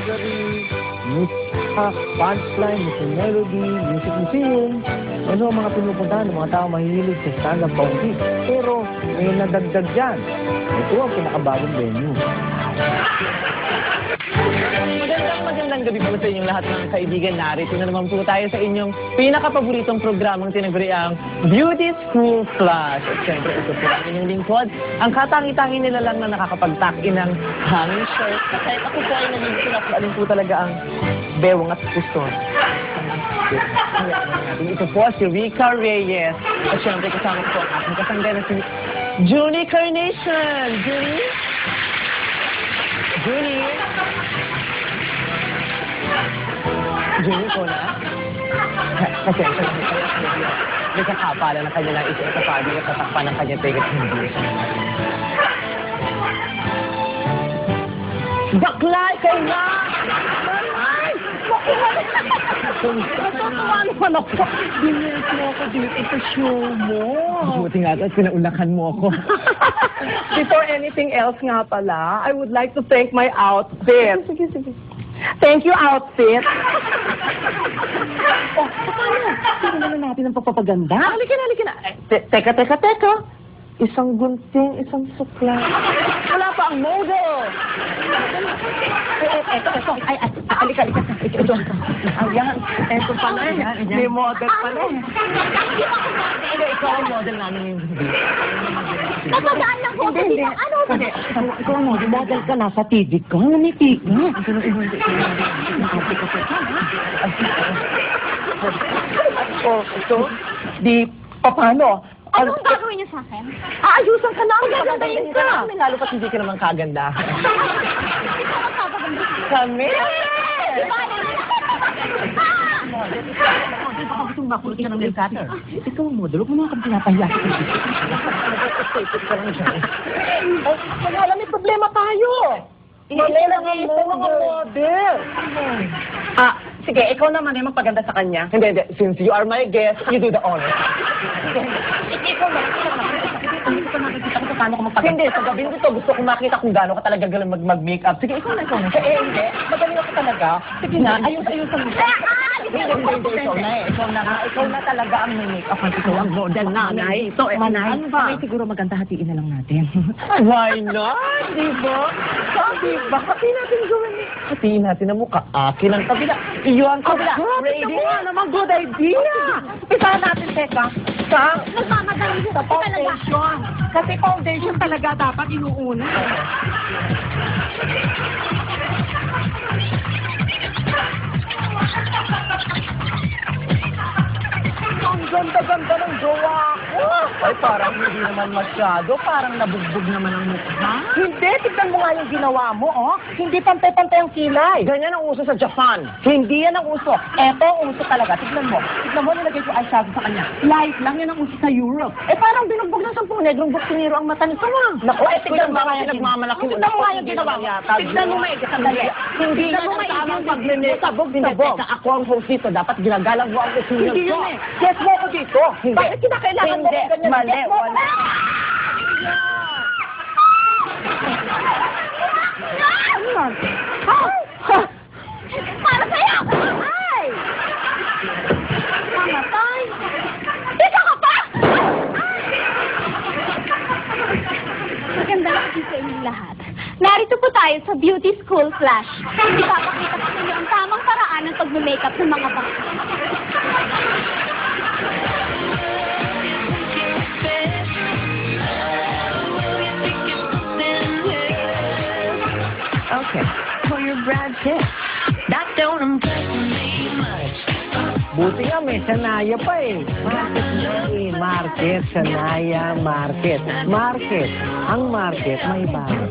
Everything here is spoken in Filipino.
Gallery, Punchline, Music Melody, Music Museum. Ano ang mga pinupuntahan ng mga tao mahihilig sa stand-up comedy. Pero may nadagdag dyan. Ito ang pinakabagong venue. Magandang gabi po sa inyong lahat ng kaibigan. Narito na naman po tayo sa inyong pinakapaboritong programang tinaguriang Beauty School Flash. At syempre, ito po ang inyong lingkod. Ang katangi-tangi nila lang na nakakapagtaki ng hanging shirt. Kasi ako po ay nagiging alin po talaga ang bewang at puston. Ito po si Rica Reyes. At syempre, kasama ko po ang aking kasangga na si Junie Carnation. Junie? Junie? Junie ko na? Kasi ito na may kakapala na kanya lang ito sa pagi at tatakpan ng kanya tigat hindi. Baklay kayo na! Ay! Natutuwa naman ako. Binis mo ako dito sa show mo. Buti nga ito at pinaulakan mo ako. Before anything else nga pala, I would like to thank my outfit. Sige. Thank you, outfit. Oh, paano? Tingnan na natin ang papapaganda. Halika na. Teka. Isang gunting, isang sukla. Wala pa ang model. Ito. Ay, halika. Ito. Ayan. Ito pala. May model pala. Ikaw ang model namin yung hindi. Napadaan lang po. Hindi. Ano? Ikaw ang model ka. Nasa TV ka. Ngumiti ka. Oh, ito. Di, paano? Anong gagawin niyo sa akin? Aayusan ka lang. Gagandahin ka namin, lalo pat hindi ka naman kaganda. Kami? Baka gustong makulit ka ng nail cutter. Ikaw ang model. Huwag mo naman kami pinapahiya. Wala, may problema tayo. Mali lang ang model. Sige, ikaw naman ay magpaganda sa kanya. Hindi. Since you are my guest, you do the honor. Ikaw lang. Hindi ko nakikita kung paano ko magpaganda. Hindi, sa gabi dito, gusto ko makita kung gaano ka talaga galing mag-makeup. Sige, ikaw na. Hindi. Magaling ako talaga. Sige na, ayos-ayusan mo. Hindi, ikaw na talaga ang may makeup. Ikaw ang model nanay. Manay, siguro maganda hatiin na lang natin. Why not? Diba? Diba? Hatiin natin gawin. Hatiin natin ang mukha. Akin ang kabila. Iyo ang kabila. Ready? Naman good idea. Isa natin, teka. Nagmamadali Sa foundation. Kasi foundation talaga dapat inuuna. Ang ganda-ganda ng jowa ko. Ay, parang hindi naman masyado. Parang nabugbog naman ang mukha. Hindi, tignan mo nga yung ginawa mo, oh. Hindi pantay-pantay ang kilay. Ganyan ang uso sa Japan. Hindi yan ang uso. Eto ang uso talaga. Tignan mo, nilagay ko eyeshadow sa kanya. Light lang yan ang uso sa Europe. Parang binugbog ng 10 negrong buksinero ang mata nito, ah. Naku, tignan mo nga yung nagmamalaki. Tignan mo nga yung ginawa mo. Tignan mo maigi, sandali. Hindi Tignan mo maigi tamang yung paglinis. sabog. Teka, ako ang host dito. Dapat ginagalang mo ang opinion Hindi ko. yun eh. Yes mo ako dito. Hindi. Bakit kinakailangan mo Hindi. kung ganyan? Mali. Yes mo ako. Wala. Para sa'yo! Ay! Mamatay! Isa ka pa! Maganda na kasi sa inyong lahat. Narito po tayo sa Beauty School Flash. Ipapakita ko sa inyo ang tamang paraan ng pag-makeup ng mga bata. Okay. So you're Brad Pitt. That don't impress me much. Buti nga may Sanaya pa eh. Market, Sanaya, Market. Market. Ang market may bago.